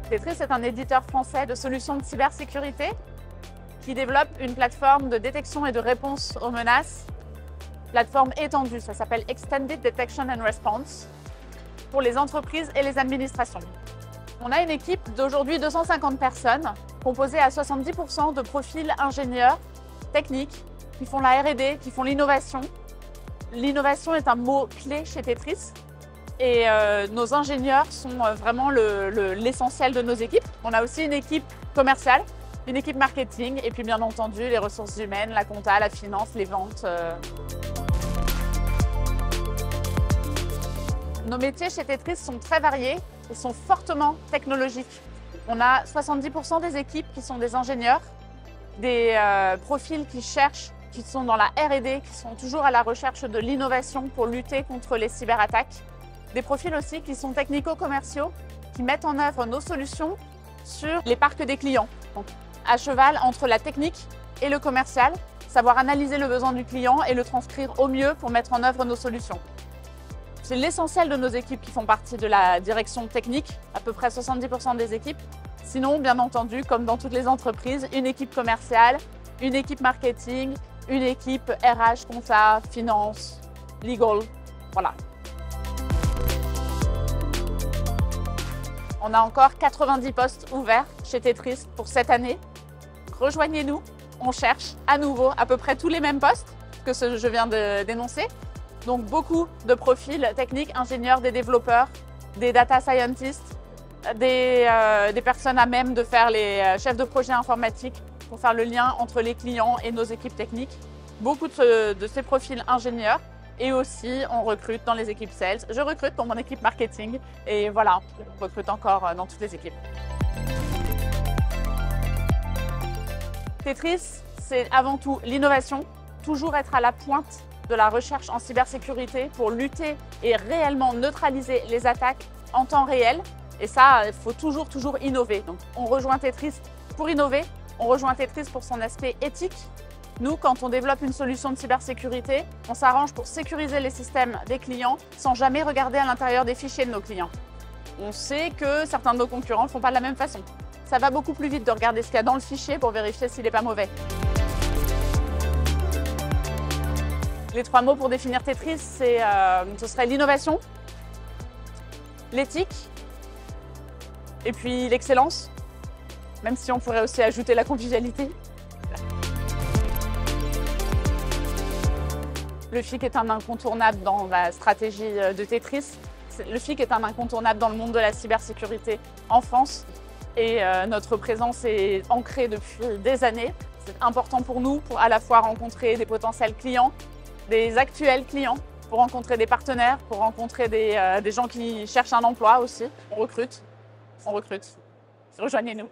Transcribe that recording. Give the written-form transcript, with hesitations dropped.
Tetris est un éditeur français de solutions de cybersécurité qui développe une plateforme de détection et de réponse aux menaces, plateforme étendue, ça s'appelle Extended Detection and Response, pour les entreprises et les administrations. On a une équipe d'aujourd'hui 250 personnes, composée à 70% de profils ingénieurs, techniques, qui font la R&D, qui font l'innovation. L'innovation est un mot clé chez Tetris et nos ingénieurs sont vraiment l'essentiel de nos équipes. On a aussi une équipe commerciale, une équipe marketing et puis bien entendu les ressources humaines, la compta, la finance, les ventes. Nos métiers chez Tetris sont très variés et sont fortement technologiques. On a 70% des équipes qui sont des ingénieurs, des profils qui cherchent, qui sont dans la R&D, qui sont toujours à la recherche de l'innovation pour lutter contre les cyberattaques. Des profils aussi qui sont technico-commerciaux, qui mettent en œuvre nos solutions sur les parcs des clients. Donc, à cheval entre la technique et le commercial, savoir analyser le besoin du client et le transcrire au mieux pour mettre en œuvre nos solutions. C'est l'essentiel de nos équipes qui font partie de la direction technique, à peu près 70% des équipes. Sinon, bien entendu, comme dans toutes les entreprises, une équipe commerciale, une équipe marketing, une équipe RH, compta, finance, legal, voilà. On a encore 90 postes ouverts chez Tetris pour cette année. Rejoignez-nous, on cherche à nouveau à peu près tous les mêmes postes que ceux que je viens de dénoncer. Donc beaucoup de profils techniques, ingénieurs, des développeurs, des data scientists, des personnes à même de faire les chefs de projet informatiques pour faire le lien entre les clients et nos équipes techniques. Beaucoup de ces profils ingénieurs et aussi on recrute dans les équipes sales. Je recrute pour mon équipe marketing et voilà, on recrute encore dans toutes les équipes. Tetris, c'est avant tout l'innovation, toujours être à la pointe de la recherche en cybersécurité pour lutter et réellement neutraliser les attaques en temps réel. Et ça, il faut toujours innover. Donc, on rejoint Tetris pour innover, on rejoint Tetris pour son aspect éthique. Nous, quand on développe une solution de cybersécurité, on s'arrange pour sécuriser les systèmes des clients sans jamais regarder à l'intérieur des fichiers de nos clients. On sait que certains de nos concurrents ne font pas de la même façon. Ça va beaucoup plus vite de regarder ce qu'il y a dans le fichier pour vérifier s'il n'est pas mauvais. Les 3 mots pour définir Tetris, ce serait l'innovation, l'éthique et puis l'excellence, même si on pourrait aussi ajouter la convivialité. Le FIC est un incontournable dans la stratégie de Tetris. Le FIC est un incontournable dans le monde de la cybersécurité en France et notre présence est ancrée depuis des années. C'est important pour nous pour à la fois rencontrer des potentiels clients, des actuels clients, pour rencontrer des partenaires, pour rencontrer des gens qui cherchent un emploi aussi. On recrute. Rejoignez-nous.